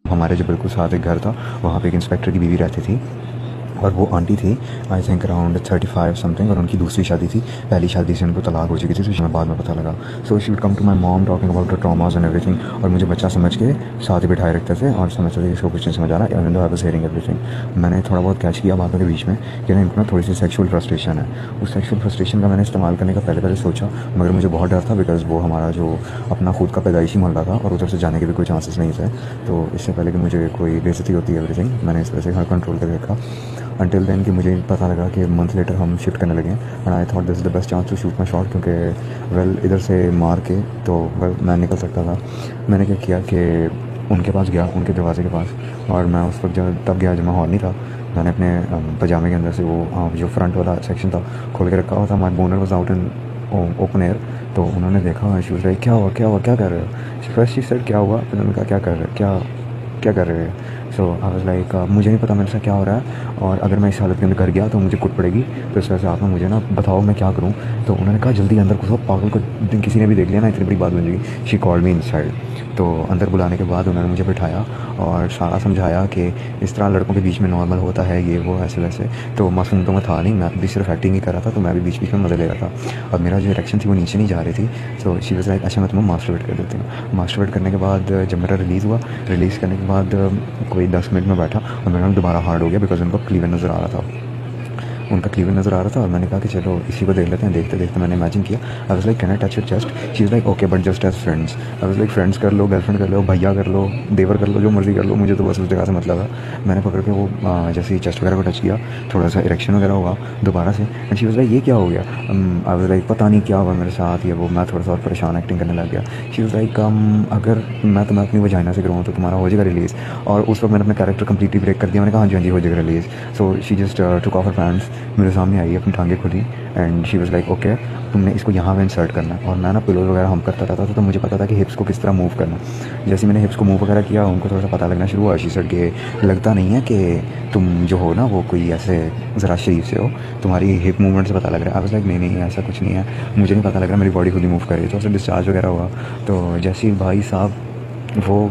हमारे जो बिल्कुल साथ एक घर था, वहाँ पे एक इंस्पेक्टर की बीवी रहती थी और वो आंटी थी आई थिंक अराउंड 35 समथिंग, और उनकी दूसरी शादी थी। पहली शादी से उनको तलाक हो चुकी थी, तो हमें बाद में पता लगा। So she would come to my mom talking about the traumas and everything, और मुझे बच्चा समझ के साथ ही बिठाए रखते थे और समझते थे कि इसको कुछ नहीं समझ आ रहा, even though I was hearing everything. मैंने थोड़ा बहुत कैच किया बातों के बीच में कि ना इनको ना थोड़ी सी सेक्शुअल फ्रस्ट्रेशन है। उस सेक्शुअल फ्रस्ट्रेशन का मैंने इस्तेमाल करने का पहले सोचा, मगर मुझे बहुत डर था बिकॉज वो हमारा जो अपना खुद का पैदाइशी मोहल्ला था और उधर से जाने के भी कोई चांसेस नहीं थे। तो इससे पहले कि मुझे कोई बेइज्जती होती है एवरीथिंग, मैंने इस तरह से हर कंट्रोल करके रखा अनटिल देन कि मुझे पता लगा कि मंथ लेटर हम शिफ्ट करने लगे and I thought this is the best chance to shoot my shot, क्योंकि वेल इधर से मार के तो वेल मैं निकल सकता था। मैंने क्या किया कि उनके पास गया, उनके दरवाजे के पास, और मैं उस वक्त जब तब गया जब मैं हॉल नहीं था। मैंने अपने पजामे के अंदर से वो जो फ्रंट वाला सेक्शन था खोल के रखा हुआ था। My boner was out in open air. तो उन्होंने देखा, शी वाज लाइक क्या हुआ क्या हुआ क्या कर रहे हो। फर्स्ट शी सेड क्या हुआ, फिर उन्होंने कहा क्या कर रहे हो, क्या कर रहे हैं। सो आई वाज लाइक मुझे नहीं पता मेरे साथ क्या हो रहा है, और अगर मैं इस हालत के अंदर घर गया तो मुझे कुट पड़ेगी, तो इस वजह से आप ना मुझे ना बताओ मैं क्या करूँ। तो उन्होंने कहा जल्दी अंदर घुसो, पागल को किसी ने भी देख लिया ना इतनी बड़ी बात बन जाएगी। She called me inside. तो अंदर बुलाने के बाद उन्होंने मुझे बिठाया और सारा समझाया कि इस तरह लड़कों के बीच में नॉर्मल होता है, ये वो ऐसे वैसे। तो मासूम तो मैं था नहीं, मैं भी सिर्फ एक्टिंग ही कर रहा था, तो मैं भी बीच बीच में मज़े ले रहा था और मेरा जो इरेक्शन थी वो नीचे नहीं जा रही थी। सो शी वाज लाइक अच्छा मैं तुम्हें मास्टरबेट कर देती हूँ। मास्टरबेट करने के बाद जब मेरा रिलीज़ करने के बाद कोई 10 मिनट में बैठा और मेरा दोबारा हार्ड हो गया बिकॉज उनका क्लीवेज नज़र आ रहा था। और मैंने कहा कि चलो इसी को देख लेते हैं। देखते देखते मैंने इमेजिन किया, I was like can I touch your chest. She was like okay but just as friends. I was like friends कर लो, गर्लफ्रेंड कर लो, भैया कर लो, देवर कर लो, जो मर्जी कर लो, मुझे तो बस उस जगह से मतलब है। मैंने पकड़ के वो जैसे ही चेस्ट वगैरह को टच किया, थोड़ा सा इरेक्शन वगैरह हुआ दोबारा से। एंड शी वाज लाइक ये क्या हो गया। आई वाज लाइक पता नहीं क्या हुआ मेरे साथ, ये वो। मैं थोड़ा सा और परेशान एक्टिंग करने लग गया। शी वाज लाइक अगर मैं तुम्हें अपनी वजाइना से कराऊँ तो तुम्हारा हो जाएगा रिलीज़। और उस वक्त मैंने अपना कैरेक्टर कंप्लीटली ब्रेक कर दिया। मैंने कहा हाँ जी हो जाएगा release. So she just took of her pants, मेरे सामने आई, अपनी टांगें खुली and she was like okay तुमने इसको यहाँ पे इंसर्ट करना है। और मैं ना पिलोज वगैरह हम करता रहता था, तो मुझे पता था कि हिप्स को किस तरह मूव करना। जैसे मैंने हिप्स को मूव वगैरह किया, उनको थोड़ा सा पता लगना शुरू हुआ। शी सेड के लगता नहीं है कि तुम जो हो ना वो कोई ऐसे ज़रा शरीफ से हो, तुम्हारी हिप मूवमेंट से पता लग रहा है। आई वाज लाइक नहीं ऐसा कुछ नहीं है, मुझे नहीं पता लग रहा, मेरी बॉडी खुद ही मूव कर रही है। तो उससे डिस्चार्ज वगैरह हुआ। तो जैसे ही भाई साहब वो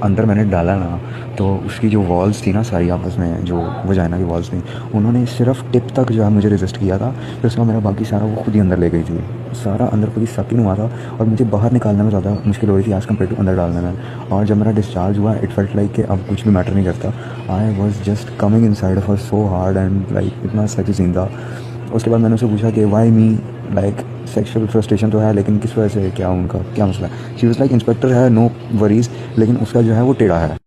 अंदर मैंने डाला ना, तो उसकी जो वॉल्स थी ना सारी आपस में, जो वजाइना की वॉल्स थी, उन्होंने सिर्फ टिप तक जो है मुझे रेजिस्ट किया था। फिर उसका मेरा बाकी सारा वो खुद ही अंदर ले गई थी। सारा अंदर खुद ही सकिंग हुआ था और मुझे बाहर निकालने में ज़्यादा मुश्किल हो रही थी एज़ कम्पेयर टू अंदर डालने में। और जब मेरा डिस्चार्ज हुआ इट फेल्ट लाइक कि अब कुछ भी मैटर नहीं करता। I was just coming in side of her so hard and like इतना सच सीन था। उसके बाद मैंने उससे पूछा कि why me, like sexual frustration तो है लेकिन किस वजह से, क्या उनका क्या मसला है। शी वाज लाइक इंस्पेक्टर है नो वरीज, लेकिन उसका जो है वो टेढ़ा है।